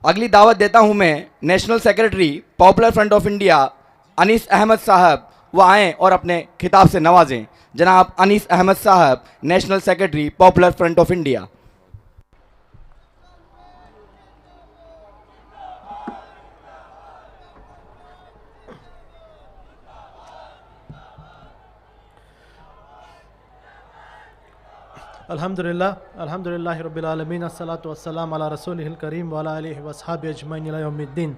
अगली दावत देता हूं मैं national secretary Popular Front of India Anees Ahmad साहब, वो आएँ और अपने खिताब से नवाजें। जनाब अनीस अहमद साहब, national secretary Popular Front of India. अल्हम्दुलिल्लाह रब्बिल आलमीन अस्सलातु वस्सलाम अला रसूलिहिल करीम व अला आलिहि व अस्हाबिहि अजमईन इला यौमिद्दीन।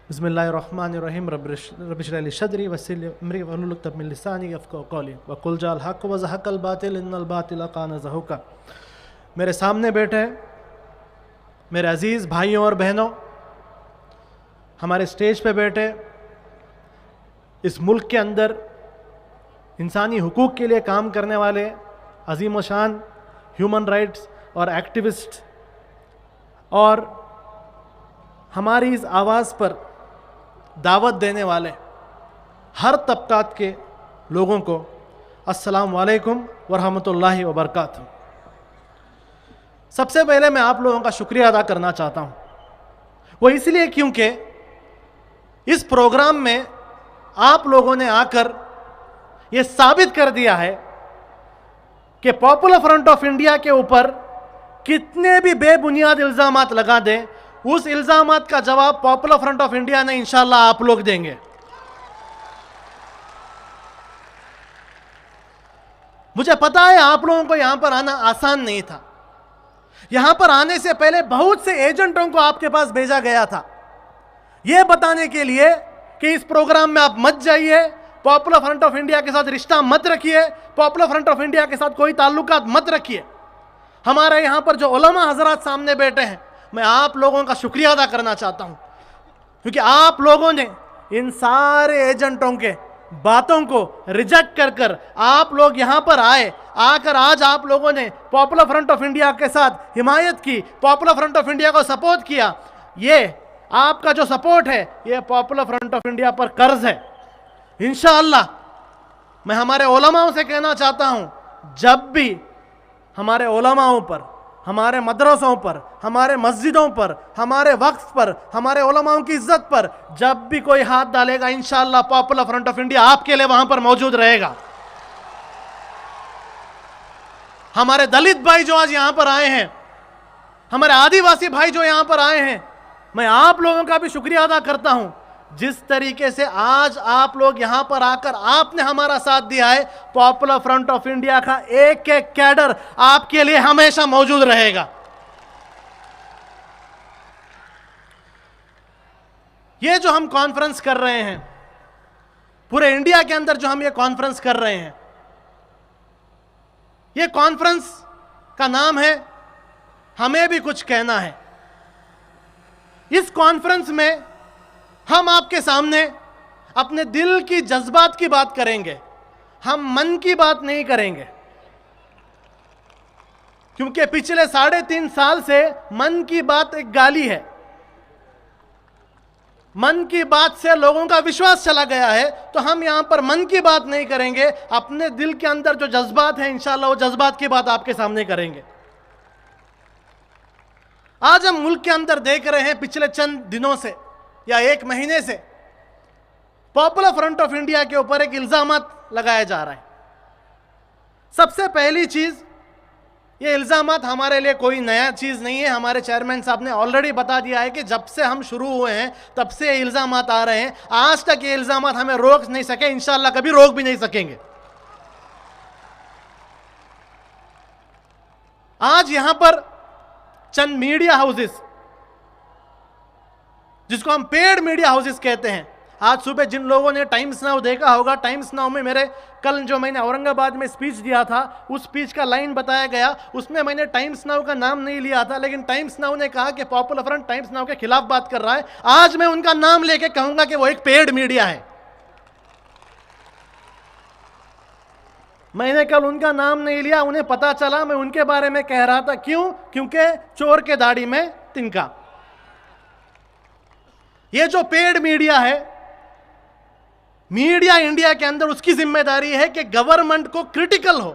बिस्मिल्लाहिर्रहमानिर्रहीम। रब्बि इश्रह ली सदरी वयस्सिर ली अमरी वहलुल उक़दतम मिन लिसानी यफ़क़हू क़ौली व क़ुल जाअल हक़्क़ु व ज़हक़ल बातिल इन्नल बातिला काना ज़हूक़ा। मेरे सामने बैठे मेरे अज़ीज़ भाइयों और बहनों, हमारे स्टेज पे बैठे इस मुल्क के अंदर इंसानी हुकूक़ के लिए काम करने वाले अज़ीम व शान ह्यूमन राइट्स और एक्टिविस्ट, और हमारी इस आवाज़ पर दावत देने वाले हर तबक़ात के लोगों को अस्सलाम वालेकुम व रहमतुल्लाहि व बरकातहू। सबसे पहले मैं आप लोगों का शुक्रिया अदा करना चाहता हूँ, वो इसलिए क्योंकि इस प्रोग्राम में आप लोगों ने आकर ये साबित कर दिया है कि पॉपुलर फ्रंट ऑफ इंडिया के ऊपर कितने भी बेबुनियाद इल्ज़ामात लगा दें, उस इल्ज़ामात का जवाब पॉपुलर फ्रंट ऑफ इंडिया ने इंशाल्लाह आप लोग देंगे। मुझे पता है आप लोगों को यहां पर आना आसान नहीं था। यहां पर आने से पहले बहुत से एजेंटों को आपके पास भेजा गया था, यह बताने के लिए कि इस प्रोग्राम में आप मत जाइए, पॉपुलर फ्रंट ऑफ इंडिया के साथ रिश्ता मत रखिए, पॉपुलर फ्रंट ऑफ इंडिया के साथ कोई ताल्लुकात मत रखिए। हमारे यहाँ पर जो उलमा हजरात सामने बैठे हैं, मैं आप लोगों का शुक्रिया अदा करना चाहता हूँ, क्योंकि आप लोगों ने इन सारे एजेंटों के बातों को रिजेक्ट कर कर आप लोग यहाँ पर आए, आकर आज आप लोगों ने पॉपुलर फ्रंट ऑफ इंडिया के साथ हिमायत की, पॉपुलर फ्रंट ऑफ इंडिया को सपोर्ट किया। ये आपका जो सपोर्ट है, ये पॉपुलर फ्रंट ऑफ इंडिया पर कर्ज है। इंशाअल्लाह मैं हमारे उलमाओं से कहना चाहता हूं, जब भी हमारे उलमाओं पर, हमारे मदरसों पर, हमारे मस्जिदों पर, हमारे वक्फ पर, हमारे उलमाओं की इज्जत पर जब भी कोई हाथ डालेगा, इंशाअल्लाह पॉपुलर फ्रंट ऑफ इंडिया आपके लिए वहां पर मौजूद रहेगा। हमारे दलित भाई जो आज यहां पर आए हैं, हमारे आदिवासी भाई जो यहां पर आए हैं, मैं आप लोगों का भी शुक्रिया अदा करता हूं। जिस तरीके से आज आप लोग यहां पर आकर आपने हमारा साथ दिया है, पॉपुलर फ्रंट ऑफ इंडिया का एक एक कैडर आपके लिए हमेशा मौजूद रहेगा। ये जो हम कॉन्फ्रेंस कर रहे हैं, पूरे इंडिया के अंदर जो हम ये कॉन्फ्रेंस कर रहे हैं, ये कॉन्फ्रेंस का नाम है हमें भी कुछ कहना है। इस कॉन्फ्रेंस में हम आपके सामने अपने दिल की जज्बात की बात करेंगे, हम मन की बात नहीं करेंगे, क्योंकि पिछले 3.5 साल से मन की बात एक गाली है। मन की बात से लोगों का विश्वास चला गया है, तो हम यहां पर मन की बात नहीं करेंगे, अपने दिल के अंदर जो जज्बात हैं इंशाअल्लाह वो जज्बात की बात आपके सामने करेंगे। आज हम मुल्क के अंदर देख रहे हैं, पिछले चंद दिनों से या 1 महीने से पॉपुलर फ्रंट ऑफ इंडिया के ऊपर एक इल्जामात लगाया जा रहा है। सबसे पहली चीज, ये इल्जामात हमारे लिए कोई नया चीज नहीं है। हमारे चेयरमैन साहब ने ऑलरेडी बता दिया है कि जब से हम शुरू हुए हैं तब से ये इल्जामात आ रहे हैं। आज तक ये इल्जामात हमें रोक नहीं सके, इंशाअल्लाह कभी रोक भी नहीं सकेंगे। आज यहां पर चंद मीडिया हाउसेस, जिसको हम पेड मीडिया हाउसेस कहते हैं, आज सुबह जिन लोगों ने टाइम्स नाउ देखा होगा, टाइम्स नाउ में मेरे कल जो मैंने औरंगाबाद में स्पीच दिया था, उस स्पीच का लाइन बताया गया, उसमें मैंने टाइम्स नाउ का नाम नहीं लिया था, लेकिन टाइम्स नाउ ने कहा कि पॉपुलर फ्रंट टाइम्स नाउ के खिलाफ बात कर रहा है। आज मैं उनका नाम लेके कहूंगा कि वो एक पेड मीडिया है। मैंने कल उनका नाम नहीं लिया, उन्हें पता चला मैं उनके बारे में कह रहा था। क्यों? क्योंकि चोर के दाढ़ी में तिनका। ये जो पेड मीडिया है, मीडिया इंडिया के अंदर उसकी जिम्मेदारी है कि गवर्नमेंट को क्रिटिकल हो,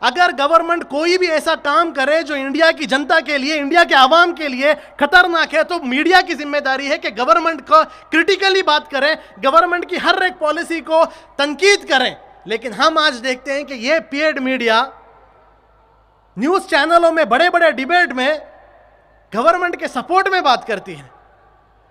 अगर गवर्नमेंट कोई भी ऐसा काम करे जो इंडिया की जनता के लिए, इंडिया के आवाम के लिए खतरनाक है, तो मीडिया की जिम्मेदारी है कि गवर्नमेंट को क्रिटिकली बात करें, गवर्नमेंट की हर एक पॉलिसी को तनकीद करें। लेकिन हम आज देखते हैं कि ये पेड मीडिया न्यूज चैनलों में बड़े बड़े डिबेट में गवर्नमेंट के सपोर्ट में बात करती है।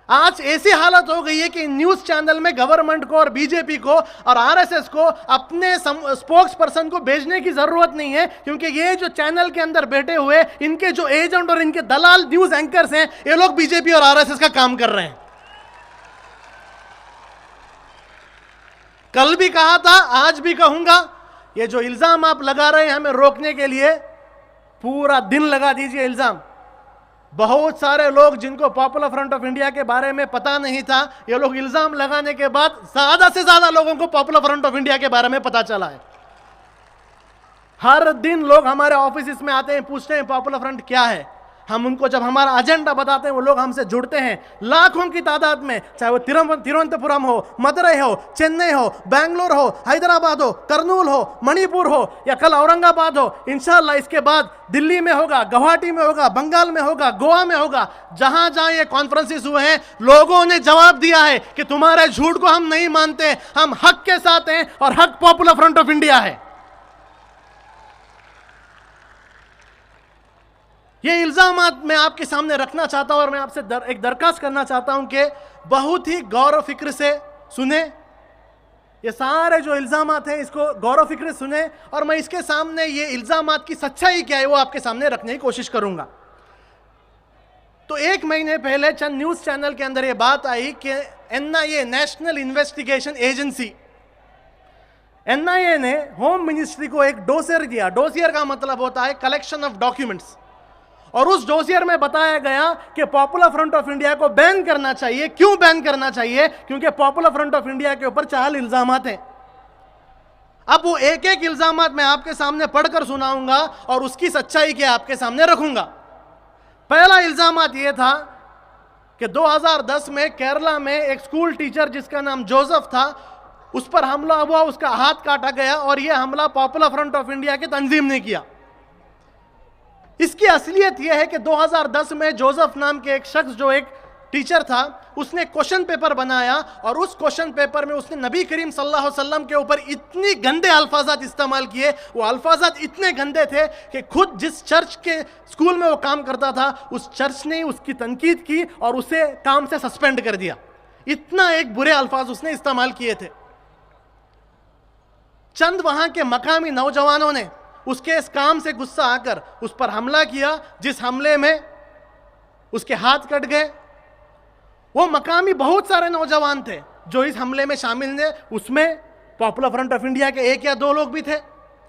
आज ऐसी हालत हो गई है कि न्यूज चैनल में गवर्नमेंट को और बीजेपी को और आरएसएस को अपने स्पोक्स पर्सन को भेजने की जरूरत नहीं है, क्योंकि ये जो चैनल के अंदर बैठे हुए इनके जो एजेंट और इनके दलाल न्यूज एंकर्स हैं, ये लोग बीजेपी और आरएसएस का काम कर रहे हैं। कल भी कहा था, आज भी कहूंगा, ये जो इल्जाम आप लगा रहे हैं हमें रोकने के लिए, पूरा दिन लगा दीजिए इल्जाम। बहुत सारे लोग जिनको पॉपुलर फ्रंट ऑफ इंडिया के बारे में पता नहीं था, ये लोग इल्जाम लगाने के बाद ज्यादा से ज्यादा लोगों को पॉपुलर फ्रंट ऑफ इंडिया के बारे में पता चला है। हर दिन लोग हमारे ऑफिस में आते हैं, पूछते हैं पॉपुलर फ्रंट क्या है। हम उनको जब हमारा एजेंडा बताते हैं वो लोग हमसे जुड़ते हैं लाखों की तादाद में, चाहे वो तिरुवनंतपुरम हो, मदुरई हो, चेन्नई हो, बेंगलोर हो, हैदराबाद हो, करनूल हो, मणिपुर हो, या कल औरंगाबाद हो। इंशाल्लाह इसके बाद दिल्ली में होगा, गुवाहाटी में होगा, बंगाल में होगा, गोवा में होगा। जहां जहां ये कॉन्फ्रेंसेस हुए हैं, लोगों ने जवाब दिया है कि तुम्हारे झूठ को हम नहीं मानते, हम हक के साथ हैं और हक पॉपुलर फ्रंट ऑफ इंडिया है। ये इल्जामात मैं आपके सामने रखना चाहता हूं और मैं आपसे एक दरखास्त करना चाहता हूं कि बहुत ही गौर फिक्र से सुने। ये सारे जो इल्जामात हैं इसको गौर फिक्र से सुने और मैं इसके सामने ये इल्जामात की सच्चाई क्या है वो आपके सामने रखने की कोशिश करूंगा। तो 1 महीने पहले चंद न्यूज चैनल के अंदर ये बात आई कि NIA, national investigation agency, NIA ने होम मिनिस्ट्री को एक डोसियर दिया। डोसियर का मतलब होता है कलेक्शन ऑफ डॉक्यूमेंट्स, और उस डोसियर में बताया गया कि पॉपुलर फ्रंट ऑफ इंडिया को बैन करना चाहिए। क्यों बैन करना चाहिए? क्योंकि पॉपुलर फ्रंट ऑफ इंडिया के ऊपर 4 इल्जामात हैं। अब वो एक एक इल्जामात मैं आपके सामने पढ़कर सुनाऊंगा और उसकी सच्चाई के आपके सामने रखूंगा। पहला इल्जामात यह था कि 2010 में केरला में एक स्कूल टीचर जिसका नाम जोसेफ था, उस पर हमला हुआ, उसका हाथ काटा गया और यह हमला पॉपुलर फ्रंट ऑफ इंडिया की तंजीम ने किया। इसकी असलियत यह है कि 2010 में जोसेफ नाम के एक शख्स जो एक टीचर था, उसने क्वेश्चन पेपर बनाया और उस क्वेश्चन पेपर में उसने नबी करीम सल्लल्लाहु अलैहि वसल्लम के ऊपर इतनी गंदे अल्फाजात इस्तेमाल किए। वो अल्फाजात इतने गंदे थे कि खुद जिस चर्च के स्कूल में वो काम करता था उस चर्च ने उसकी तनकीद की और उसे काम से सस्पेंड कर दिया। इतना एक बुरे अल्फाज उसने इस्तेमाल किए थे। चंद वहां के मकामी नौजवानों ने उसके इस काम से गुस्सा आकर उस पर हमला किया, जिस हमले में उसके हाथ कट गए। वो मकामी बहुत सारे नौजवान थे जो इस हमले में शामिल थे, उसमें पॉपुलर फ्रंट ऑफ इंडिया के 1 या 2 लोग भी थे।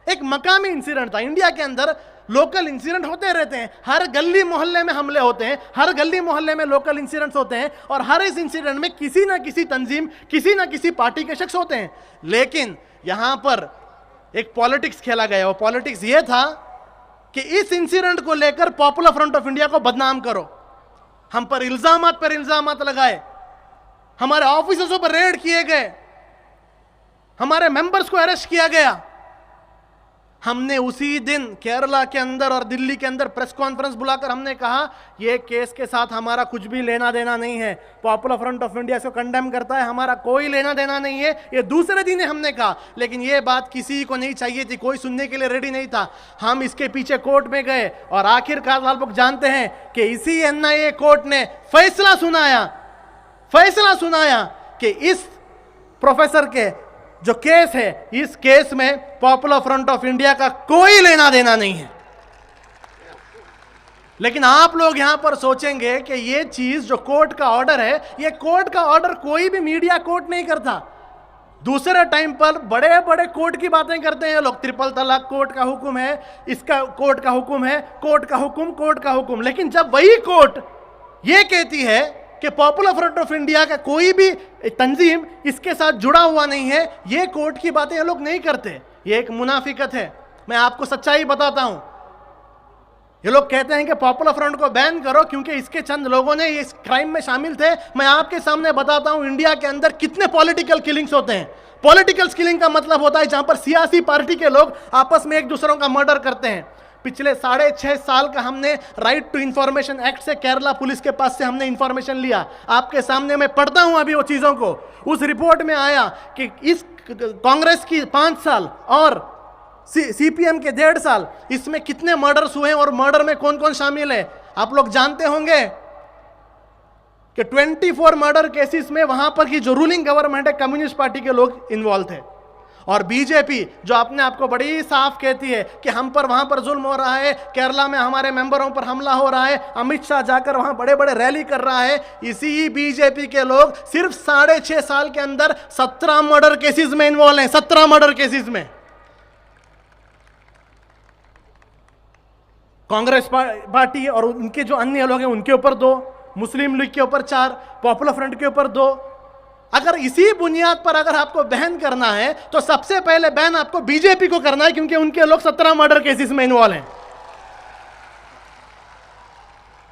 एक मकामी इंसिडेंट था। इंडिया के अंदर लोकल इंसिडेंट होते रहते हैं, हर गली मोहल्ले में हमले होते हैं, हर गली मोहल्ले में लोकल इंसिडेंट्स होते हैं और हर इस इंसिडेंट में किसी ना किसी तंजीम, किसी ना किसी पार्टी के शख्स होते हैं। लेकिन यहां पर एक पॉलिटिक्स खेला गया। वो पॉलिटिक्स ये था कि इस इंसिडेंट को लेकर पॉपुलर फ्रंट ऑफ इंडिया को बदनाम करो, हम पर इल्जामात लगाए, हमारे ऑफिसों पर रेड किए गए, हमारे मेंबर्स को अरेस्ट किया गया। हमने उसी दिन केरला के अंदर और दिल्ली के अंदर प्रेस कॉन्फ्रेंस बुलाकर हमने कहा यह केस के साथ हमारा कुछ भी लेना देना नहीं है। पॉपुलर फ्रंट ऑफ इंडिया इसको कंडेम करता है, हमारा कोई लेना देना नहीं है। ये दूसरे दिन हमने कहा, लेकिन यह बात किसी को नहीं चाहिए थी, कोई सुनने के लिए रेडी नहीं था। हम इसके पीछे कोर्ट में गए और आखिरकार आप लोग जानते हैं कि इसी एनआईए कोर्ट ने फैसला सुनाया कि इस प्रोफेसर के जो केस है, इस केस में पॉपुलर फ्रंट ऑफ इंडिया का कोई लेना देना नहीं है। लेकिन आप लोग यहां पर सोचेंगे कि ये चीज जो कोर्ट का ऑर्डर है, ये कोर्ट का ऑर्डर कोई भी मीडिया कोर्ट नहीं करता। दूसरे टाइम पर बड़े बड़े कोर्ट की बातें करते हैं लोग, 3 तलाक कोर्ट का हुक्म है, इसका कोर्ट का हुक्म है, कोर्ट का हुक्म। लेकिन जब वही कोर्ट ये कहती है कि पॉपुलर फ्रंट ऑफ इंडिया का कोई भी तंजीम इसके साथ जुड़ा हुआ नहीं है, ये कोर्ट की बातें ये लोग नहीं करते। ये एक मुनाफिकत है। मैं आपको सच्चाई बताता हूं, ये लोग कहते हैं कि पॉपुलर फ्रंट को बैन करो क्योंकि इसके चंद लोगों ने इस क्राइम में शामिल थे। मैं आपके सामने बताता हूं इंडिया के अंदर कितने पॉलिटिकल किलिंग्स होते हैं। पॉलिटिकल किलिंग का मतलब होता है जहां पर सियासी पार्टी के लोग आपस में एक दूसरों का मर्डर करते हैं। पिछले 6.5 साल का हमने राइट टू इंफॉर्मेशन एक्ट से केरला पुलिस के पास से हमने इंफॉर्मेशन लिया। आपके सामने मैं पढ़ता हूं अभी वो चीजों को। उस रिपोर्ट में आया कि इस कांग्रेस की 5 साल और सीपीएम के 1.5 साल, इसमें कितने मर्डर्स हुए और मर्डर में कौन कौन शामिल है आप लोग जानते होंगे कि 24 मर्डर केसेस में वहां पर की जो रूलिंग गवर्नमेंट है कम्युनिस्ट पार्टी के लोग इन्वॉल्व थे। और बीजेपी जो अपने आप को बड़ी साफ कहती है कि हम पर वहां पर जुल्म हो रहा है, केरला में हमारे मेंबरों पर हमला हो रहा है, अमित शाह जाकर वहां बड़े बड़े रैली कर रहा है, इसी बीजेपी के लोग सिर्फ 6.5 साल के अंदर 17 मर्डर केसेस में इन्वॉल्व हैं। 17 मर्डर केसेस में। कांग्रेस पार्टी और उनके जो अन्य लोग हैं उनके ऊपर 2, मुस्लिम लीग के ऊपर 4, पॉपुलर फ्रंट के ऊपर 2। अगर इसी बुनियाद पर अगर आपको बैन करना है तो सबसे पहले बैन आपको बीजेपी को करना है क्योंकि उनके लोग 17 मर्डर केसेस में इन्वॉल्व हैं।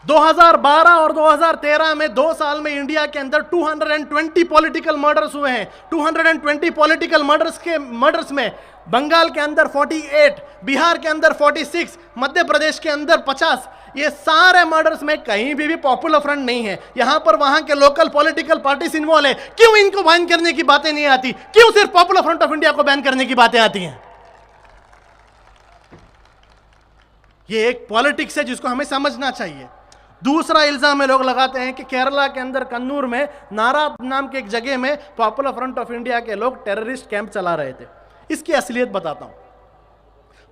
2012 और 2013 में 2 साल में इंडिया के अंदर 220 पॉलिटिकल मर्डर्स हुए हैं। 220 पॉलिटिकल मर्डर्स में बंगाल के अंदर 48, बिहार के अंदर 46, मध्य प्रदेश के अंदर 50। ये सारे मर्डर्स में कहीं भी पॉपुलर फ्रंट नहीं है। यहां पर वहां के लोकल पॉलिटिकल पार्टीज इन्वॉल्व है। क्यों इनको बैन करने की बातें नहीं आती? क्यों सिर्फ पॉपुलर फ्रंट ऑफ इंडिया को बैन करने की बातें आती हैं? ये एक पॉलिटिक्स है जिसको हमें समझना चाहिए। दूसरा इल्जाम में लोग लगाते हैं कि केरला के अंदर कन्नूर में नारा नाम के एक जगह में पॉपुलर फ्रंट ऑफ इंडिया के लोग टेररिस्ट कैंप चला रहे थे। इसकी असलियत बताता हूं।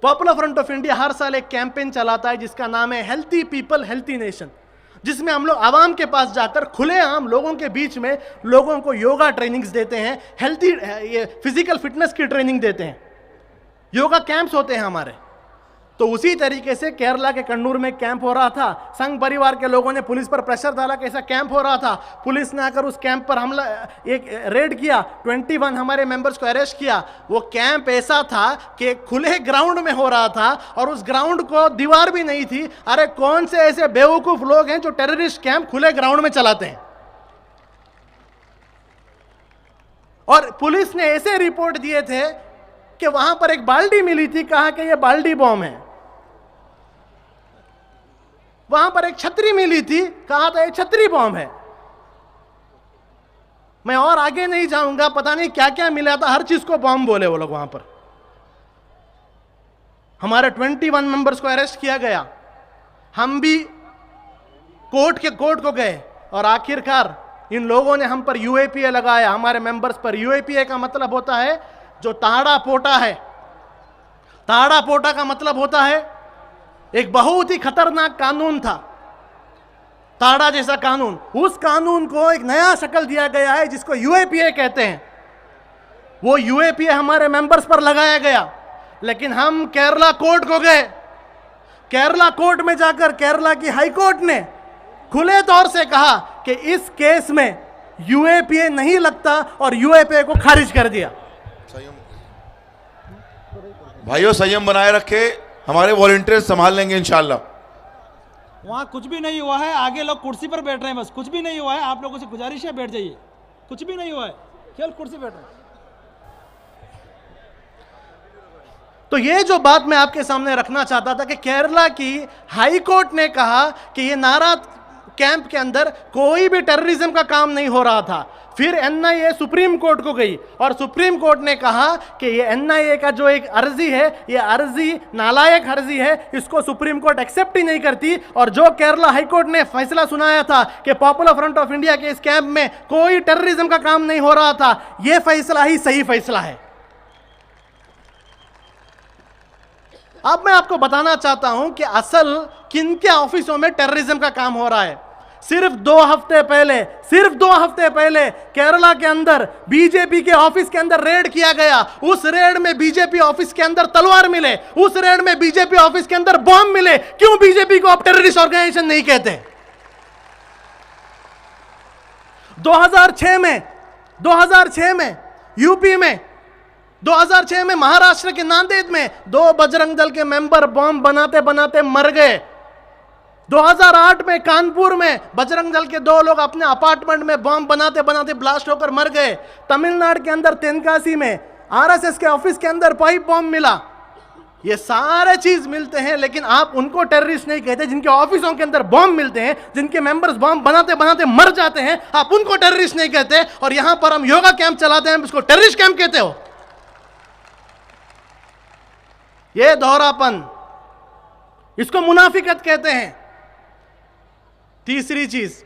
पॉपुलर फ्रंट ऑफ इंडिया हर साल एक कैंपेन चलाता है जिसका नाम है हेल्थी पीपल हेल्थी नेशन, जिसमें हम लोग आवाम के पास जाकर खुलेआम लोगों के बीच में लोगों को योगा ट्रेनिंग्स देते हैं, हेल्थी ये फिजिकल फिटनेस की ट्रेनिंग देते हैं, योगा कैंप्स होते हैं हमारे। तो उसी तरीके से केरला के कन्नूर में कैंप हो रहा था। संघ परिवार के लोगों ने पुलिस पर प्रेशर डाला कि ऐसा कैंप हो रहा था। पुलिस ने आकर उस कैंप पर हमला एक रेड किया, 21 हमारे मेंबर्स को अरेस्ट किया। वो कैंप ऐसा था कि खुले ग्राउंड में हो रहा था और उस ग्राउंड को दीवार भी नहीं थी। अरे कौन से ऐसे बेवकूफ लोग हैं जो टेररिस्ट कैंप खुले ग्राउंड में चलाते हैं? और पुलिस ने ऐसे रिपोर्ट दिए थे कि वहां पर एक बाल्टी मिली थी, कहा कि यह बाल्टी बॉम्ब है। वहां पर एक छतरी मिली थी, कहा था ये छतरी बॉम्ब है। मैं और आगे नहीं जाऊंगा, पता नहीं क्या क्या मिला था, हर चीज को बॉम्ब बोले वो लोग वहां पर। हमारे 21 मेंबर्स को अरेस्ट किया गया। हम भी कोर्ट को गए और आखिरकार इन लोगों ने हम पर यूएपीए लगाया, हमारे मेंबर्स पर। यूएपीए का मतलब होता है जो ताड़ा पोटा है। ताड़ा पोटा का मतलब होता है एक बहुत ही खतरनाक कानून था, ताड़ा जैसा कानून। उस कानून को एक नया शक्ल दिया गया है जिसको यूएपीए कहते हैं। वो यूएपीए हमारे मेंबर्स पर लगाया गया, लेकिन हम केरला कोर्ट को गए। केरला कोर्ट में जाकर केरला की हाई कोर्ट ने खुले तौर से कहा कि इस केस में यूएपीए नहीं लगता और यूएपीए को खारिज कर दिया। भाइयों संयम बनाए रखे, हमारे वॉलंटियर्स संभाल लेंगे इंशाल्लाह। वहाँ कुछ भी नहीं हुआ है, आगे लोग कुर्सी पर बैठ रहे हैं, बस कुछ भी नहीं हुआ है। आप लोगों से गुजारिश है बैठ जाइए, कुछ भी नहीं हुआ है, केवल कुर्सी बैठ रहे हैं। तो ये जो बात मैं आपके सामने रखना चाहता था कि केरला की हाई कोर्ट ने कहा कि ये नारा कैंप के अंदर कोई भी टेररिज्म का काम नहीं हो रहा था। फिर एनआईए सुप्रीम कोर्ट को गई और सुप्रीम कोर्ट ने कहा कि ये एनआईए का जो एक अर्जी है, ये अर्जी नालायक अर्जी है, इसको सुप्रीम कोर्ट एक्सेप्ट ही नहीं करती। और जो केरला हाई कोर्ट ने फैसला सुनाया था कि पॉपुलर फ्रंट ऑफ इंडिया के इस कैंप में कोई टेररिज्म का काम नहीं हो रहा था, यह फैसला ही सही फैसला है। अब मैं आपको बताना चाहता हूं कि असल किनके ऑफिसों में टेररिज्म का काम हो रहा है। सिर्फ 2 हफ्ते पहले केरला के अंदर बीजेपी के ऑफिस के अंदर रेड किया गया। उस रेड में बीजेपी ऑफिस के अंदर तलवार मिले, उस रेड में बीजेपी ऑफिस के अंदर बॉम्ब मिले। क्यों बीजेपी को आप टेररिस्ट ऑर्गेनाइजेशन नहीं कहते? 2006 में यूपी में, 2006 में महाराष्ट्र के नांदेड़ में 2 बजरंग दल के मेंबर बॉम्ब बनाते बनाते मर गए। 2008 में कानपुर में बजरंग दल के 2 लोग अपने अपार्टमेंट में बम बनाते बनाते ब्लास्ट होकर मर गए। तमिलनाडु के अंदर तेनकासी में आरएसएस के ऑफिस के अंदर पाइप बम मिला। ये सारे चीज मिलते हैं, लेकिन आप उनको टेररिस्ट नहीं कहते। जिनके ऑफिसों के अंदर बम मिलते हैं, जिनके मेंबर्स बम बनाते बनाते मर जाते हैं, आप उनको टेररिस्ट नहीं कहते। और यहां पर हम योगा कैंप चलाते हैं, उसको टेररिस्ट कैंप कहते हो। ये दोहरापन, इसको मुनाफिकत कहते हैं। तीसरी चीज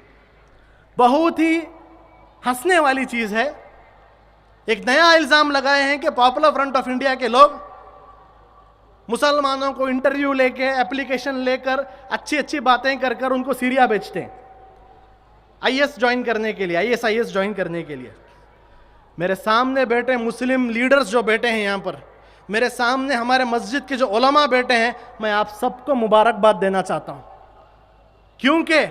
बहुत ही हंसने वाली चीज है। एक नया इल्जाम लगाए हैं कि पॉपुलर फ्रंट ऑफ इंडिया के लोग मुसलमानों को इंटरव्यू लेके, एप्लीकेशन लेकर, अच्छी अच्छी बातें कर कर उनको सीरिया बेचते हैं आईएस ज्वाइन करने के लिए, आईएसआईएस ज्वाइन करने के लिए। मेरे सामने बैठे मुस्लिम लीडर्स जो बैठे हैं यहां पर, मेरे सामने हमारे मस्जिद के जो उलमा बैठे हैं, मैं आप सबको मुबारकबाद देना चाहता हूं, क्योंकि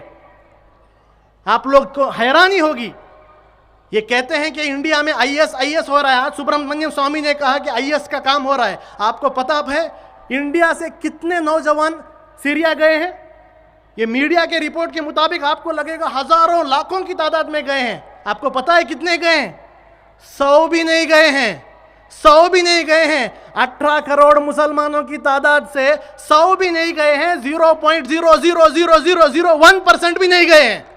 आप लोग को हैरानी होगी। ये कहते हैं कि इंडिया में आईएस हो रहा है। आज सुब्रमण्यम स्वामी ने कहा कि आईएस का काम हो रहा है। आपको पता है इंडिया से कितने नौजवान सीरिया गए हैं? ये मीडिया के रिपोर्ट के मुताबिक आपको लगेगा हजारों लाखों की तादाद में गए हैं। आपको पता है कितने गए हैं? 100 भी नहीं गए हैं। 100 भी नहीं गए हैं। 18 करोड़ मुसलमानों की तादाद से 100 भी नहीं गए हैं। 0.00001% भी नहीं गए हैं।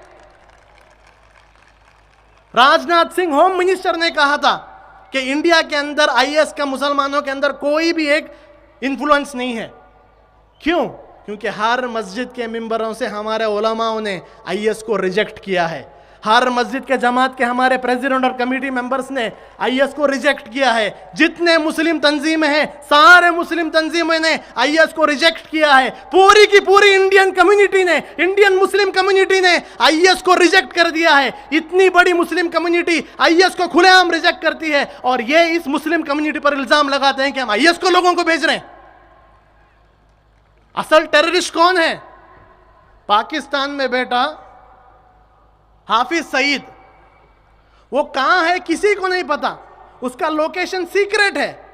राजनाथ सिंह होम मिनिस्टर ने कहा था कि इंडिया के अंदर आईएस का मुसलमानों के अंदर कोई भी एक इन्फ्लुएंस नहीं है। क्यों? क्योंकि हर मस्जिद के मेंबरों से हमारे उलमाओं ने आईएस को रिजेक्ट किया है। हर मस्जिद के जमात के हमारे प्रेसिडेंट और कमेटी मेंबर्स ने आईएस को रिजेक्ट किया है। जितने मुस्लिम तंजीमें हैं, सारे मुस्लिम तंजीमें ने आईएस को रिजेक्ट किया है। पूरी की पूरी इंडियन कम्युनिटी ने, इंडियन मुस्लिम कम्युनिटी ने आईएस को रिजेक्ट कर दिया है। इतनी बड़ी मुस्लिम कम्युनिटी आईएस को खुलेआम रिजेक्ट करती है, और ये इस मुस्लिम कम्युनिटी पर इल्जाम लगाते हैं कि हम आईएस को लोगों को भेज रहे हैं। असल टेररिस्ट कौन है? पाकिस्तान में बैठा हाफिज सईद। वो कहां है किसी को नहीं पता। उसका लोकेशन सीक्रेट है।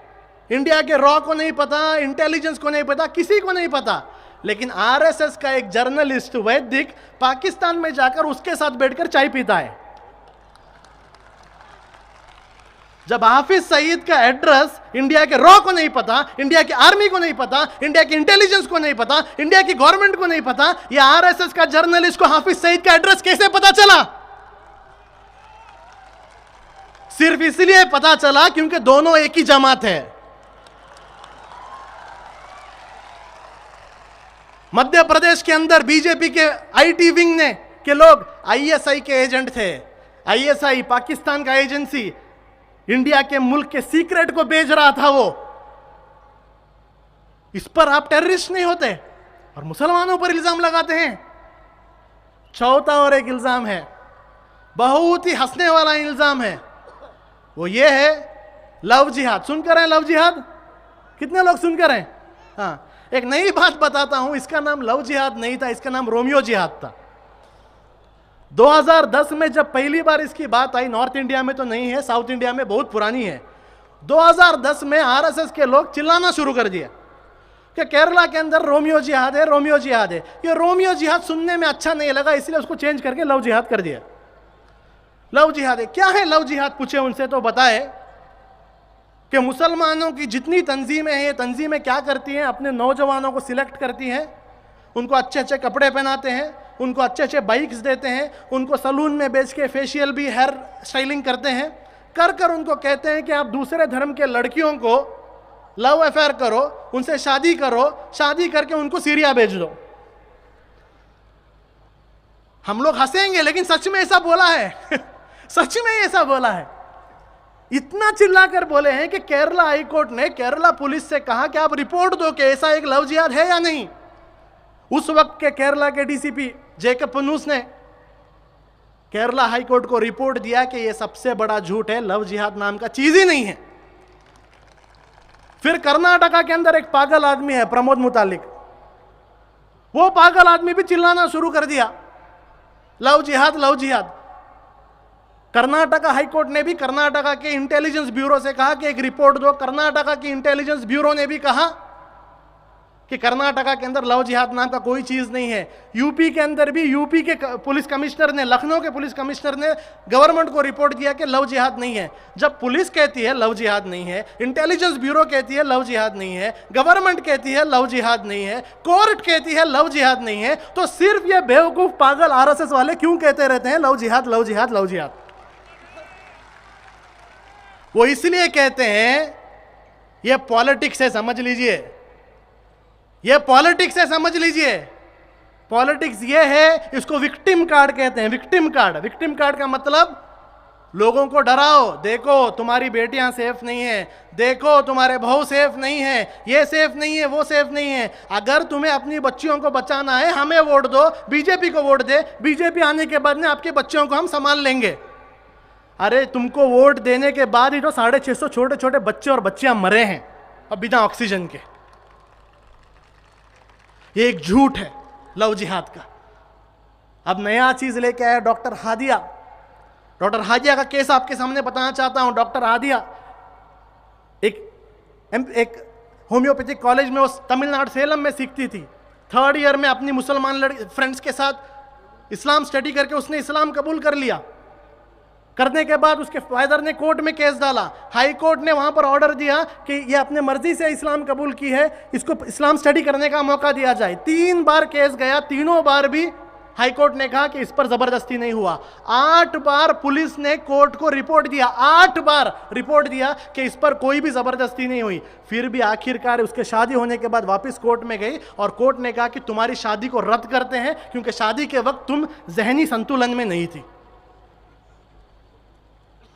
इंडिया के रॉ को नहीं पता, इंटेलिजेंस को नहीं पता, किसी को नहीं पता। लेकिन आरएसएस का एक जर्नलिस्ट वैदिक पाकिस्तान में जाकर उसके साथ बैठकर चाय पीता है। जब हाफिज सईद का एड्रेस इंडिया के रॉ को नहीं पता, इंडिया की आर्मी को नहीं पता, इंडिया की इंटेलिजेंस को नहीं पता, इंडिया की गवर्नमेंट को नहीं पता, या आरएसएस का जर्नलिस्ट को हाफिज सईद का एड्रेस कैसे पता चला? सिर्फ इसलिए पता चला क्योंकि दोनों एक ही जमात है। मध्य प्रदेश के अंदर बीजेपी के आईटी विंग ने के लोग आईएसआई के एजेंट थे। आईएसआई पाकिस्तान का एजेंसी इंडिया के मुल्क के सीक्रेट को बेच रहा था वो। इस पर आप टेररिस्ट नहीं होते और मुसलमानों पर इल्जाम लगाते हैं। चौथा और एक इल्जाम है, बहुत ही हंसने वाला इल्जाम है। वो ये है लव जिहाद। सुनकर हैं लव जिहाद? कितने लोग सुनकर हैं? हाँ, एक नई बात बताता हूं। इसका नाम लव जिहाद नहीं था, इसका नाम रोमियो जिहाद था। 2010 में जब पहली बार इसकी बात आई, नॉर्थ इंडिया में तो नहीं है, साउथ इंडिया में बहुत पुरानी है। 2010 में आरएसएस के लोग चिल्लाना शुरू कर दिया कि केरला के अंदर रोमियो जिहाद है, रोमियो जिहाद है। ये रोमियो जिहाद सुनने में अच्छा नहीं लगा, इसलिए उसको चेंज करके लव जिहाद कर दिया। लव जिहाद है। क्या है लव जिहाद? पूछे उनसे तो बताए कि मुसलमानों की जितनी तंजीमें हैं, ये तंजीमें क्या करती हैं? अपने नौजवानों को सिलेक्ट करती हैं, उनको अच्छे अच्छे कपड़े पहनाते हैं, उनको अच्छे अच्छे बाइक्स देते हैं, उनको सलून में बेच के फेशियल भी, हेयर स्टाइलिंग करते हैं, कर कर उनको कहते हैं कि आप दूसरे धर्म के लड़कियों को लव अफेयर करो, उनसे शादी करो, शादी करके उनको सीरिया भेज दो। हम लोग हंसेंगे, लेकिन सच में ऐसा बोला है। सच में ऐसा बोला है। इतना चिल्लाकर बोले हैं कि केरला हाईकोर्ट ने केरला पुलिस से कहा कि आप रिपोर्ट दो कि ऐसा एक लव जिहाद है या नहीं। उस वक्त के केरला के डीसीपी जेकब पनूस ने केरला हाईकोर्ट को रिपोर्ट दिया कि यह सबसे बड़ा झूठ है, लव जिहाद नाम का चीज ही नहीं है। फिर कर्नाटका के अंदर एक पागल आदमी है प्रमोद मुतालिक, वो पागल आदमी भी चिल्लाना शुरू कर दिया लव जिहाद, लव जिहाद। कर्नाटका हाईकोर्ट ने भी कर्नाटका के इंटेलिजेंस ब्यूरो से कहा कि एक रिपोर्ट दो। कर्नाटका की इंटेलिजेंस ब्यूरो ने भी कहा कि कर्नाटका के अंदर लव जिहाद नाम का कोई चीज नहीं है। यूपी के अंदर भी यूपी के पुलिस कमिश्नर ने, लखनऊ के पुलिस कमिश्नर ने गवर्नमेंट को रिपोर्ट किया कि लव जिहाद नहीं है। जब पुलिस कहती है लव जिहाद नहीं है, इंटेलिजेंस ब्यूरो कहती है लव जिहाद नहीं है, गवर्नमेंट कहती है लव जिहाद नहीं है, कोर्ट कहती है लव जिहाद नहीं है, तो सिर्फ ये बेवकूफ पागल आरएसएस वाले क्यों कहते रहते हैं लव जिहाद लव जिहाद लव जिहाद? वो इसलिए कहते हैं, ये पॉलिटिक्स है, समझ लीजिए, ये पॉलिटिक्स है, समझ लीजिए। पॉलिटिक्स ये है, इसको विक्टिम कार्ड कहते हैं। विक्टिम कार्ड, विक्टिम कार्ड का मतलब लोगों को डराओ, देखो तुम्हारी बेटियां सेफ नहीं है, देखो तुम्हारे बहू सेफ नहीं है, ये सेफ नहीं है, वो सेफ नहीं है। अगर तुम्हें अपनी बच्चियों को बचाना है, हमें वोट दो, बीजेपी को वोट दे, बीजेपी आने के बाद में आपके बच्चों को हम संभाल लेंगे। अरे तुमको वोट देने के बाद ही तो 650 छोटे छोटे बच्चे और बच्चियां मरे हैं अब बिना ऑक्सीजन के। ये एक झूठ है लव जिहाद का। अब नया चीज लेके आया डॉक्टर हादिया। डॉक्टर हादिया का केस आपके सामने बताना चाहता हूं। डॉक्टर हादिया एक होम्योपैथिक कॉलेज में, वो तमिलनाडु सेलम में सीखती थी। 3rd ईयर में अपनी मुसलमान फ्रेंड्स के साथ इस्लाम स्टडी करके उसने इस्लाम कबूल कर लिया। करने के बाद उसके फादर ने कोर्ट में केस डाला। हाई कोर्ट ने वहां पर ऑर्डर दिया कि ये अपने मर्जी से इस्लाम कबूल की है, इसको इस्लाम स्टडी करने का मौका दिया जाए। 3 बार केस गया, तीनों बार भी हाई कोर्ट ने कहा कि इस पर जबरदस्ती नहीं हुआ। 8 बार पुलिस ने कोर्ट को रिपोर्ट दिया, 8 बार रिपोर्ट दिया कि इस पर कोई भी जबरदस्ती नहीं हुई। फिर भी आखिरकार उसके शादी होने के बाद वापस कोर्ट में गई और कोर्ट ने कहा कि तुम्हारी शादी को रद्द करते हैं क्योंकि शादी के वक्त तुम जहनी संतुलन में नहीं थी।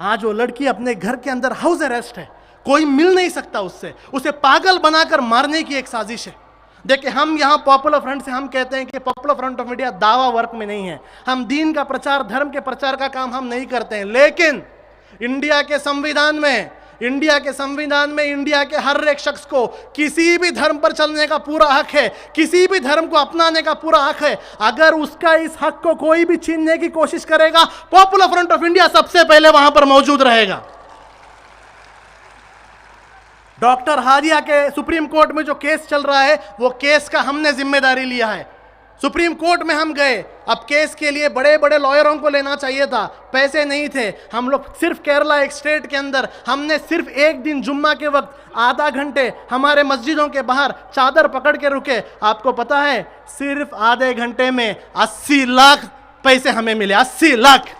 आज वो लड़की अपने घर के अंदर हाउस अरेस्ट है, कोई मिल नहीं सकता उससे, उसे पागल बनाकर मारने की एक साजिश है। देखिए, हम यहाँ पॉपुलर फ्रंट से हम कहते हैं कि पॉपुलर फ्रंट ऑफ इंडिया दावा वर्क में नहीं है। हम दीन का प्रचार, धर्म के प्रचार का काम हम नहीं करते हैं, लेकिन इंडिया के संविधान में इंडिया के हर एक शख्स को किसी भी धर्म पर चलने का पूरा हक है, किसी भी धर्म को अपनाने का पूरा हक है। अगर उसका इस हक को कोई भी छीनने की कोशिश करेगा, पॉपुलर फ्रंट ऑफ इंडिया सबसे पहले वहां पर मौजूद रहेगा। डॉक्टर हादिया के सुप्रीम कोर्ट में जो केस चल रहा है, वो केस का हमने जिम्मेदारी लिया है। सुप्रीम कोर्ट में हम गए, अब केस के लिए बड़े बड़े लॉयरों को लेना चाहिए था, पैसे नहीं थे। हम लोग सिर्फ केरला एक स्टेट के अंदर हमने सिर्फ एक दिन जुम्मा के वक्त आधा घंटे हमारे मस्जिदों के बाहर चादर पकड़ के रुके। आपको पता है, सिर्फ आधे घंटे में 80 लाख पैसे हमें मिले, 80 लाख।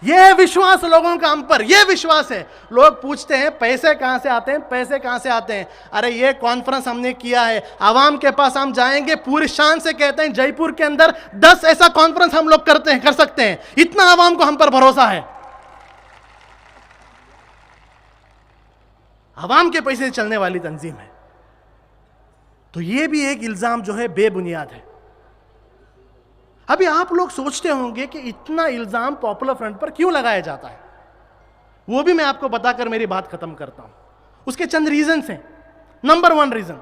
यह विश्वास लोगों का हम पर, यह विश्वास है। लोग पूछते हैं पैसे कहां से आते हैं, पैसे कहां से आते हैं। अरे ये कॉन्फ्रेंस हमने किया है, आवाम के पास हम जाएंगे, पूरी शान से कहते हैं जयपुर के अंदर 10 ऐसा कॉन्फ्रेंस हम लोग कर सकते हैं, इतना आवाम को हम पर भरोसा है। आवाम के पैसे से चलने वाली तंजीम है। तो यह भी एक इल्जाम जो है बेबुनियाद है। अभी आप लोग सोचते होंगे कि इतना इल्जाम पॉपुलर फ्रंट पर क्यों लगाया जाता है, वो भी मैं आपको बताकर मेरी बात खत्म करता हूं। उसके चंद रीजन हैं। Number 1 reason,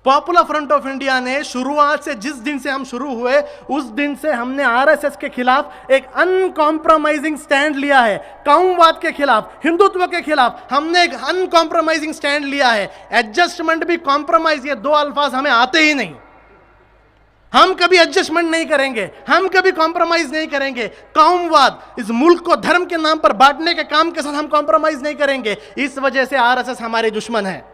Popular Front of India ने शुरुआत से, जिस दिन से हम शुरू हुए उस दिन से हमने आरएसएस के खिलाफ एक अनकॉम्प्रोमाइजिंग स्टैंड लिया है। कौमवाद के खिलाफ, हिंदुत्व के खिलाफ हमने एक अनकॉम्प्रोमाइजिंग स्टैंड लिया है। एडजस्टमेंट भी, कॉम्प्रोमाइज, ये 2 अल्फाज हमें आते ही नहीं। हम कभी एडजस्टमेंट नहीं करेंगे, हम कभी कॉम्प्रोमाइज नहीं करेंगे। कौमवाद, इस मुल्क को धर्म के नाम पर बांटने के काम के साथ हम कॉम्प्रोमाइज नहीं करेंगे। इस वजह से आरएसएस हमारे दुश्मन है।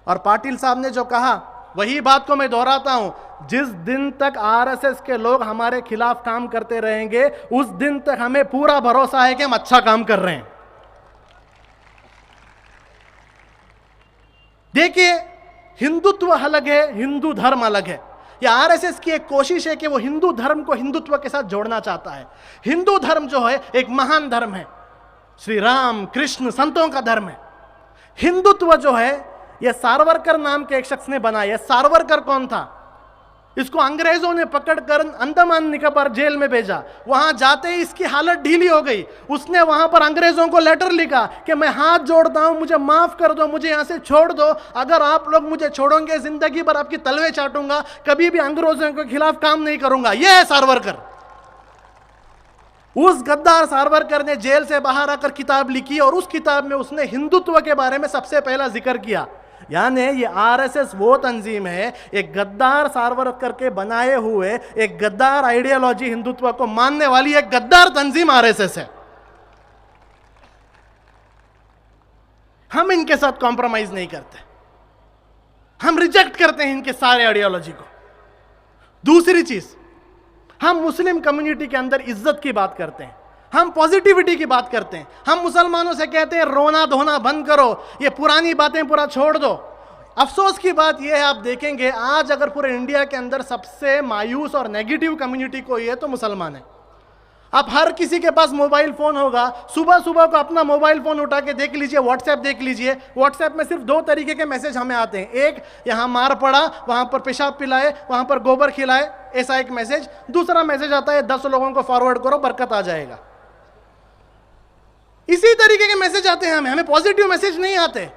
और पाटिल साहब ने जो कहा, वही बात को मैं दोहराता हूं, जिस दिन तक आरएसएस के लोग हमारे खिलाफ काम करते रहेंगे, उस दिन तक हमें पूरा भरोसा है कि हम अच्छा काम कर रहे हैं। देखिए, हिंदुत्व अलग है, हिंदू धर्म अलग है। यह आरएसएस की एक कोशिश है कि वो हिंदू धर्म को हिंदुत्व के साथ जोड़ना चाहता है। हिंदू धर्म जो है एक महान धर्म है, श्री राम कृष्ण संतों का धर्म है। हिंदुत्व जो है यह सावरकर नाम के एक शख्स ने बनाया। सावरकर कौन था? इसको अंग्रेजों ने पकड़कर अंडमान निकोबार जेल में भेजा। वहां जाते ही इसकी हालत ढीली हो गई। उसने वहां पर अंग्रेजों को लेटर लिखा कि मैं हाथ जोड़ता हूं, मुझे माफ कर दो, मुझे यहां से छोड़ दो। अगर आप लोग मुझे छोड़ोगे, जिंदगी भर आपकी तलवे चाटूंगा, कभी भी अंग्रेजों के खिलाफ काम नहीं करूंगा। यह है सावरकर। उस गद्दार सावरकर ने जेल से बाहर आकर किताब लिखी और उस किताब में उसने हिंदुत्व के बारे में सबसे पहला जिक्र किया। यानी ये आरएसएस वो तंजीम है, एक गद्दार सारवरत करके बनाए हुए एक गद्दार आइडियोलॉजी हिंदुत्व को मानने वाली एक गद्दार तंजीम आरएसएस है। हम इनके साथ कॉम्प्रोमाइज नहीं करते, हम रिजेक्ट करते हैं इनके सारे आइडियोलॉजी को। दूसरी चीज, हम मुस्लिम कम्युनिटी के अंदर इज्जत की बात करते हैं, हम पॉजिटिविटी की बात करते हैं, हम मुसलमानों से कहते हैं रोना धोना बंद करो, ये पुरानी बातें पूरा छोड़ दो। अफसोस की बात यह है, आप देखेंगे आज अगर पूरे इंडिया के अंदर सबसे मायूस और नेगेटिव कम्युनिटी कोई है तो मुसलमान है। आप हर किसी के पास मोबाइल फोन होगा, सुबह सुबह को अपना मोबाइल फोन उठा के देख लीजिए, व्हाट्सएप देख लीजिए, व्हाट्सएप में सिर्फ 2 तरीके के मैसेज हमें आते हैं। एक, यहां मार पड़ा, वहां पर पेशाब पिलाए, वहां पर गोबर खिलाए, ऐसा एक मैसेज। दूसरा मैसेज आता है 10 लोगों को फॉरवर्ड करो, बरकत आ जाएगा। इसी तरीके के मैसेज आते हैं हमें पॉजिटिव मैसेज नहीं आते।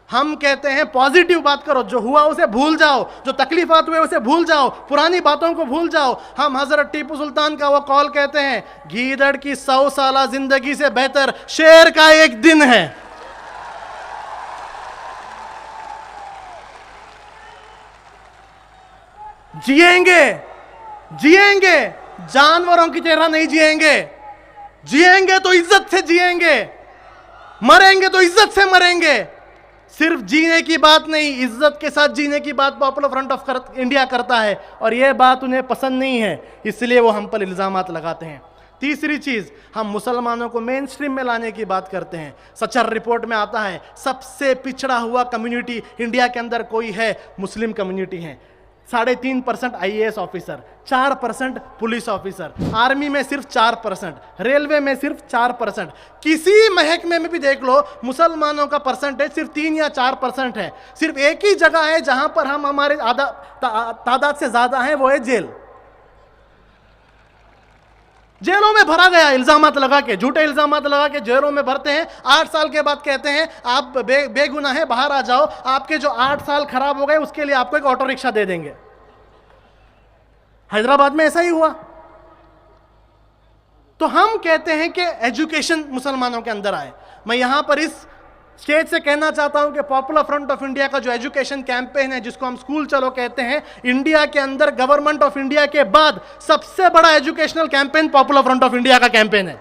हम कहते हैं पॉजिटिव बात करो, जो हुआ उसे भूल जाओ, जो तकलीफात हुए उसे भूल जाओ, पुरानी बातों को भूल जाओ। हम हजरत टीपू सुल्तान का वो कॉल कहते हैं, गीदड़ की 100 साला जिंदगी से बेहतर शेर का एक दिन है। जिएंगे जिएंगे जानवरों की तरह नहीं जिएंगे, जिएंगे तो इज्जत से जिएंगे, मरेंगे तो इज्जत से मरेंगे। सिर्फ जीने की बात नहीं, इज्जत के साथ जीने की बात पॉपुलर फ्रंट ऑफ इंडिया करता है, और यह बात उन्हें पसंद नहीं है, इसलिए वो हम पर इल्जामात लगाते हैं। तीसरी चीज, हम मुसलमानों को मेन स्ट्रीम में लाने की बात करते हैं। सचर रिपोर्ट में आता है सबसे पिछड़ा हुआ कम्युनिटी इंडिया के अंदर कोई है, मुस्लिम कम्युनिटी है। 3.5% IAS officer, 4% police officer, army में सिर्फ 4%, रेलवे में सिर्फ 4%। किसी महकमे में भी देख लो, मुसलमानों का परसेंटेज सिर्फ 3 या 4% है। सिर्फ एक ही जगह है जहां पर हम हमारे तादाद से ज्यादा हैं, वो है जेल। जेलों में भरा गया, इल्जामात लगा के, झूठे इल्जामात लगा के जेलों में भरते हैं। 8 साल के बाद कहते हैं आप बेगुनाह है, बाहर आ जाओ, आपके जो 8 साल खराब हो गए उसके लिए आपको एक ऑटो रिक्शा दे देंगे। हैदराबाद में ऐसा ही हुआ। तो हम कहते हैं कि एजुकेशन मुसलमानों के अंदर आए। मैं यहां पर इस स्टेज से कहना चाहता हूं कि पॉपुलर फ्रंट ऑफ इंडिया का जो एजुकेशन कैंपेन है, जिसको हम स्कूल चलो कहते हैं, इंडिया के अंदर गवर्नमेंट ऑफ इंडिया के बाद सबसे बड़ा educational campaign popular Front of India का कैंपेन है।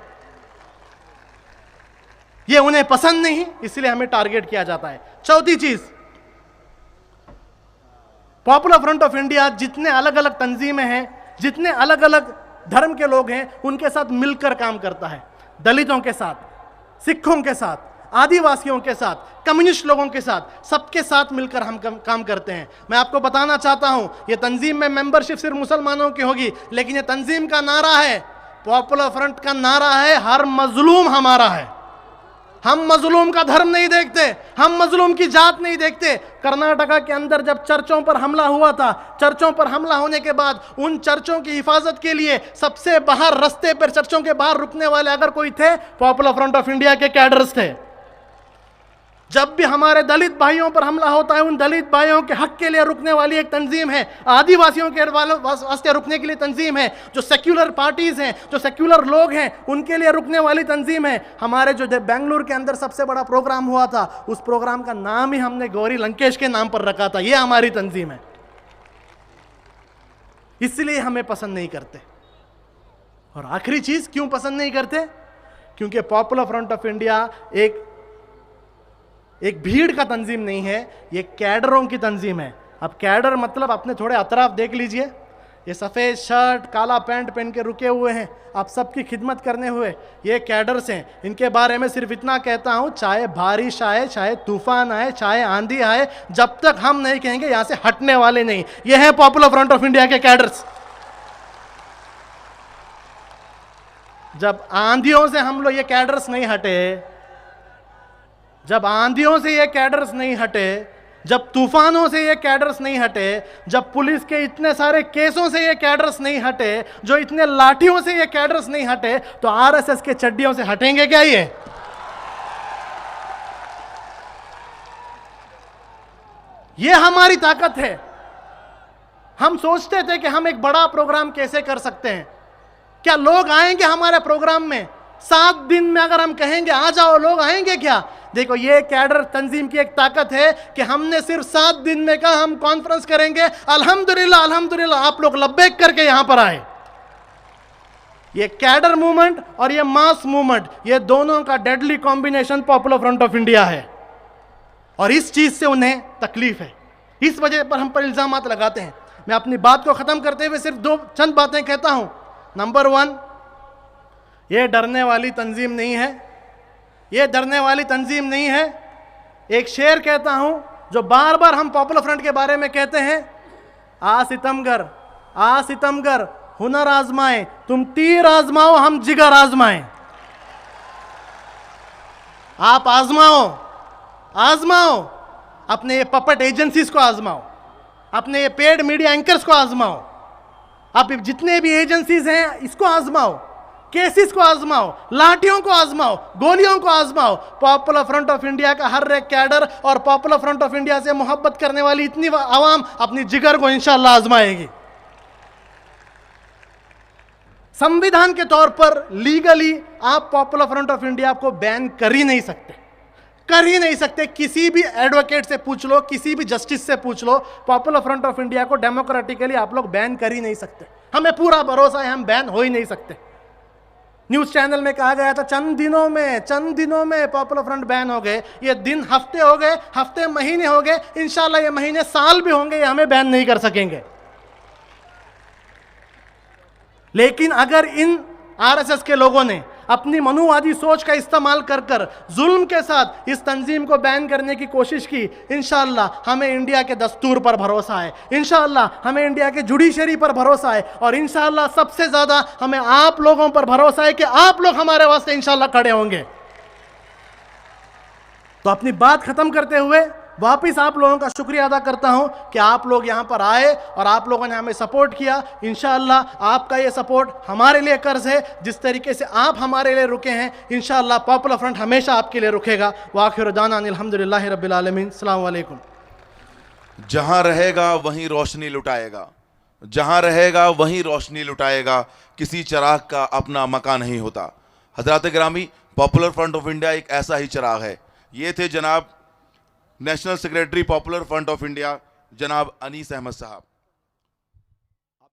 यह उन्हें पसंद नहीं, इसलिए हमें टारगेट किया जाता है। चौथी चीज, पॉपुलर फ्रंट ऑफ इंडिया जितने अलग अलग तंजीमें हैं, जितने अलग अलग धर्म के लोग हैं, उनके साथ मिलकर काम करता है। दलितों के साथ, सिखों के साथ, आदिवासियों के साथ, कम्युनिस्ट लोगों के साथ, सबके साथ मिलकर हम काम करते हैं। मैं आपको बताना चाहता हूं, ये तंजीम में मेंबरशिप सिर्फ मुसलमानों की होगी, लेकिन ये तंजीम का नारा है, पॉपुलर फ्रंट का नारा है, हर मजलूम हमारा है। हम मजलूम का धर्म नहीं देखते, हम मजलूम की जात नहीं देखते। कर्नाटका के अंदर जब चर्चों पर हमला हुआ था, चर्चों पर हमला होने के बाद उन चर्चों की हिफाजत के लिए सबसे बाहर, रस्ते पर चर्चों के बाहर रुकने वाले अगर कोई थे, पॉपुलर फ्रंट ऑफ इंडिया के कैडर्स थे। जब भी हमारे दलित भाइयों पर हमला होता है, उन दलित भाइयों के हक के लिए रुकने वाली एक तंजीम है, आदिवासियों के वास्ते रुकने के लिए तंजीम है, जो सेक्युलर पार्टीज हैं, जो सेक्युलर लोग हैं, उनके लिए रुकने वाली तंजीम है। हमारे जो बेंगलुरु के अंदर सबसे बड़ा प्रोग्राम हुआ था, उस प्रोग्राम का नाम ही हमने गौरी लंकेश के नाम पर रखा था। यह हमारी तंजीम है, इसलिए हमें पसंद नहीं करते। और आखिरी चीज, क्यों पसंद नहीं करते? क्योंकि पॉपुलर फ्रंट ऑफ इंडिया एक भीड़ का तंजीम नहीं है, ये कैडरों की तंजीम है। अब कैडर मतलब अपने थोड़े अतराफ देख लीजिए, ये सफ़ेद शर्ट काला पैंट पहन के रुके हुए हैं, आप सबकी खिदमत करने हुए, ये कैडर्स हैं। इनके बारे में सिर्फ इतना कहता हूं, चाहे बारिश आए, चाहे तूफान आए, चाहे आंधी आए, जब तक हम नहीं कहेंगे यहां से हटने वाले नहीं। ये है पॉपुलर फ्रंट ऑफ इंडिया के कैडर्स। जब आंधियों से हम लोग ये कैडर्स नहीं हटे, जब आंधियों से ये कैडर्स नहीं हटे, जब तूफानों से ये कैडर्स नहीं हटे, जब पुलिस के इतने सारे केसों से ये कैडर्स नहीं हटे, जो इतने लाठियों से ये कैडर्स नहीं हटे, तो आरएसएस के चड्डियों से हटेंगे क्या ये हमारी ताकत है। हम सोचते थे कि हम एक बड़ा प्रोग्राम कैसे कर सकते हैं, क्या लोग आएंगे हमारे प्रोग्राम में? 7 दिन में अगर हम कहेंगे आ जाओ, लोग आएंगे क्या? देखो ये कैडर तंजीम की एक ताकत है कि हमने सिर्फ 7 दिन में कहा हम कॉन्फ्रेंस करेंगे, अल्हम्दुलिल्लाह अल्हम्दुलिल्लाह आप लोग लब्बैक करके यहां पर आए। ये कैडर मूवमेंट और ये मास मूवमेंट, ये दोनों का deadly combination popular Front of India है और इस चीज से उन्हें तकलीफ है, इस वजह पर हम पर इल्जामात लगाते हैं। मैं अपनी बात को खत्म करते हुए सिर्फ चंद बातें कहता हूं। नंबर 1, ये डरने वाली तंजीम नहीं है, ये डरने वाली तंजीम नहीं है। एक शेर कहता हूं जो बार बार हम पॉपुलर फ्रंट के बारे में कहते हैं, आ सितमगर हुनर आजमाए, तुम तीर आजमाओ हम जिगर आजमाएं। आप आजमाओ, अपने ये पपट एजेंसीज को आजमाओ, अपने ये पेड मीडिया एंकर्स को आजमाओ, आप जितने भी एजेंसीज हैं इसको आजमाओ, केसेस को आजमाओ, लाठियों को आजमाओ, गोलियों को आजमाओ। पॉपुलर फ्रंट ऑफ इंडिया का हर एक कैडर और पॉपुलर फ्रंट ऑफ इंडिया से मोहब्बत करने वाली इतनी आवाम अपनी जिगर को इंशाअल्लाह आजमाएगी। संविधान के तौर पर लीगली आप पॉपुलर फ्रंट ऑफ इंडिया को बैन कर ही नहीं सकते। किसी भी एडवोकेट से पूछ लो, किसी भी जस्टिस से पूछ लो, पॉपुलर फ्रंट ऑफ इंडिया को डेमोक्रेटिकली आप लोग बैन कर ही नहीं सकते। हमें पूरा भरोसा है हम बैन हो ही नहीं सकते। न्यूज चैनल में कहा गया था चंद दिनों में पॉपुलर फ्रंट बैन हो गए। ये दिन हफ्ते हो गए, हफ्ते महीने हो गए, इंशाल्लाह ये महीने साल भी होंगे, ये हमें बैन नहीं कर सकेंगे। लेकिन अगर इन आरएसएस के लोगों ने अपनी मनुवादी सोच का इस्तेमाल कर जुल्म के साथ इस तंजीम को बैन करने की कोशिश की, इंशाअल्लाह हमें इंडिया के दस्तूर पर भरोसा है, इंशाअल्लाह हमें इंडिया के जुडिशरी पर भरोसा है और इंशाअल्लाह सबसे ज्यादा हमें आप लोगों पर भरोसा है कि आप लोग हमारे वास्ते इंशाअल्लाह खड़े होंगे। तो अपनी बात खत्म करते हुए वापिस आप लोगों का शुक्रिया अदा करता हूं कि आप लोग यहां पर आए और आप लोगों ने हमें सपोर्ट किया। इंशाअल्लाह आपका ये सपोर्ट हमारे लिए कर्ज है, जिस तरीके से आप हमारे लिए रुके हैं इंशाअल्लाह पॉपुलर फ्रंट हमेशा आपके लिए रुकेगा। वाखिर दाना अल्हम्दुलिल्लाहि रब्बिल आलमीन। अस्सलाम वालेकुम। जहां रहेगा वहीं रोशनी लुटाएगा, जहां रहेगा वहीं रोशनी लुटाएगा, किसी चिराग का अपना मकान नहीं होता। हजरात गिरामी, पॉपुलर फ्रंट ऑफ इंडिया एक ऐसा ही चिराग है। ये थे जनाब national secretary Popular Front of India जनाब अनीस अहमद साहब।